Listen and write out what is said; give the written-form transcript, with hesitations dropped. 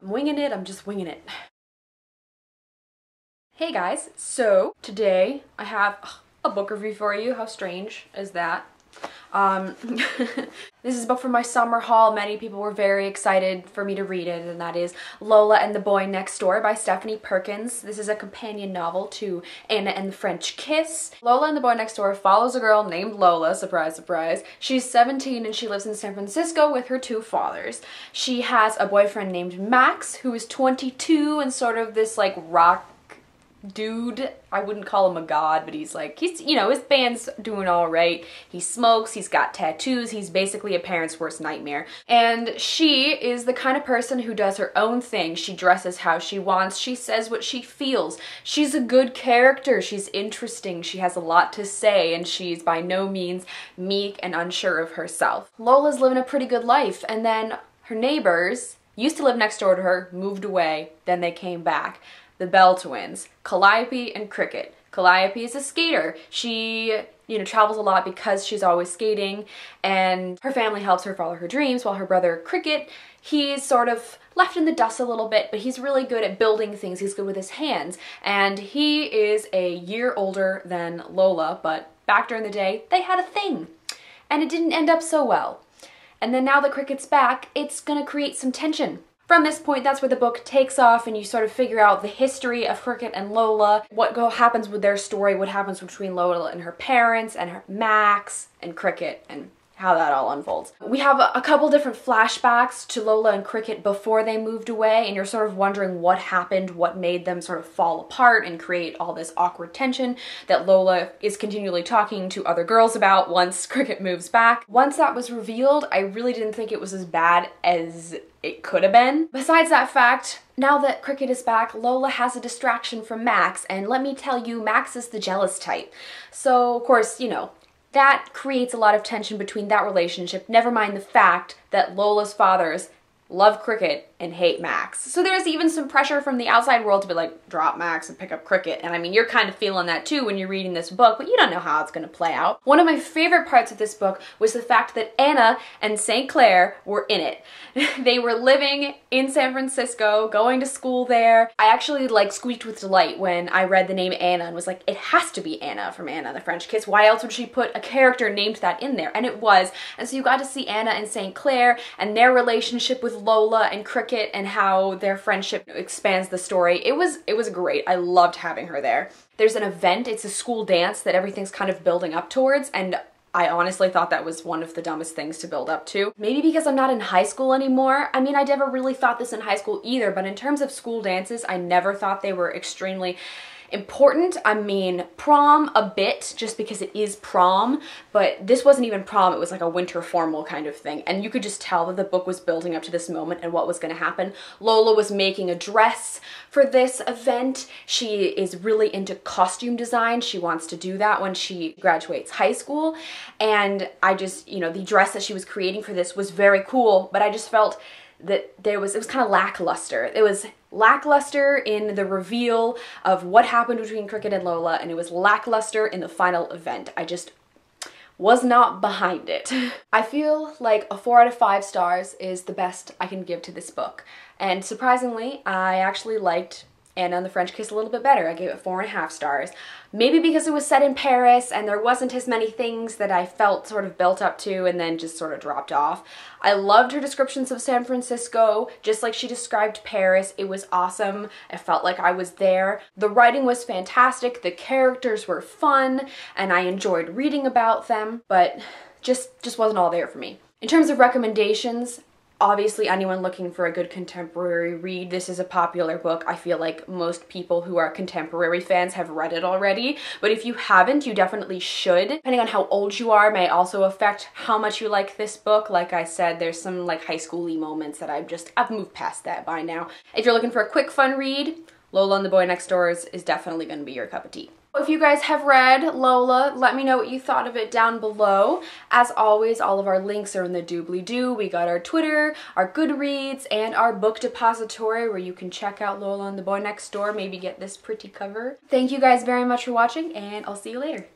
I'm winging it, I'm just winging it. Hey guys, so today I have a book review for you. How strange is that? This is a book from my summer haul. Many people were very excited for me to read it, and that is Lola and the Boy Next Door by Stephanie Perkins. This is a companion novel to Anna and the French Kiss. Lola and the Boy Next Door follows a girl named Lola, surprise, surprise. She's 17 and she lives in San Francisco with her two fathers. She has a boyfriend named Max, who is 22 and sort of this like rock dude. I wouldn't call him a god, but he's you know, his band's doing all right. He smokes, he's got tattoos, he's basically a parent's worst nightmare. And she is the kind of person who does her own thing. She dresses how she wants, she says what she feels. She's a good character, she's interesting, she has a lot to say, and she's by no means meek and unsure of herself. Lola's living a pretty good life, and then her neighbors used to live next door to her, moved away, then they came back. The Bell twins, Calliope and Cricket. Calliope is a skater. She, travels a lot because she's always skating, and her family helps her follow her dreams, while her brother Cricket, he's sort of left in the dust a little bit, but he's really good at building things. He's good with his hands, and he is a year older than Lola, but back during the day, they had a thing, and it didn't end up so well. And then now that Cricket's back, it's gonna create some tension. From this point, that's where the book takes off, and you sort of figure out the history of Cricket and Lola, what happens with their story, what happens between Lola and her parents, and her Max, and Cricket, and how that all unfolds. We have a couple different flashbacks to Lola and Cricket before they moved away, and you're sort of wondering what happened, what made them sort of fall apart and create all this awkward tension that Lola is continually talking to other girls about once Cricket moves back. Once that was revealed, I really didn't think it was as bad as it could have been. Besides that fact, now that Cricket is back, Lola has a distraction from Max, and let me tell you, Max is the jealous type. So, of course, that creates a lot of tension between that relationship, never mind the fact that Lola's fathers love Cricket and hate Max. So there's even some pressure from the outside world to be like, drop Max and pick up Cricket. And I mean, you're kind of feeling that too when you're reading this book, but you don't know how it's gonna play out. One of my favorite parts of this book was the fact that Anna and St. Clair were in it. They were living in San Francisco, going to school there. I actually squeaked with delight when I read the name Anna and was like, it has to be Anna from Anna and the French Kiss. Why else would she put a character named that in there? And it was. And so you got to see Anna and St. Clair and their relationship with Lola and Cricket and how their friendship expands the story. It was great. I loved having her there. There's an event, it's a school dance that everything's kind of building up towards, and I honestly thought that was one of the dumbest things to build up to. Maybe because I'm not in high school anymore. I mean, I never really thought this in high school either, but in terms of school dances, I never thought they were extremely important. I mean, prom a bit, just because it is prom, but this wasn't even prom, it was like a winter formal kind of thing, and you could just tell that the book was building up to this moment and what was going to happen. Lola was making a dress for this event. She is really into costume design. She wants to do that when she graduates high school, and I just, the dress that she was creating for this was very cool, but I just felt that it was kind of lackluster. It was lackluster in the reveal of what happened between Cricket and Lola, and it was lackluster in the final event. I just was not behind it. I feel like a 4 out of 5 stars is the best I can give to this book. And surprisingly, I actually liked Anna and the French Kiss a little bit better. I gave it 4.5 stars. Maybe because it was set in Paris and there wasn't as many things that I felt sort of built up to and then just sort of dropped off. I loved her descriptions of San Francisco, just like she described Paris. It was awesome. I felt like I was there. The writing was fantastic, the characters were fun, and I enjoyed reading about them, but just wasn't all there for me. In terms of recommendations, obviously, anyone looking for a good contemporary read, this is a popular book. I feel like most people who are contemporary fans have read it already, but if you haven't, you definitely should. Depending on how old you are may also affect how much you like this book. Like I said, there's some high school-y moments that I've moved past that by now. If you're looking for a quick, fun read, Lola and the Boy Next Door is definitely going to be your cup of tea. If you guys have read Lola, let me know what you thought of it down below. As always, all of our links are in the doobly-doo. We got our Twitter, our Goodreads, and our book depository where you can check out Lola and the Boy Next Door, maybe get this pretty cover. Thank you guys very much for watching, and I'll see you later.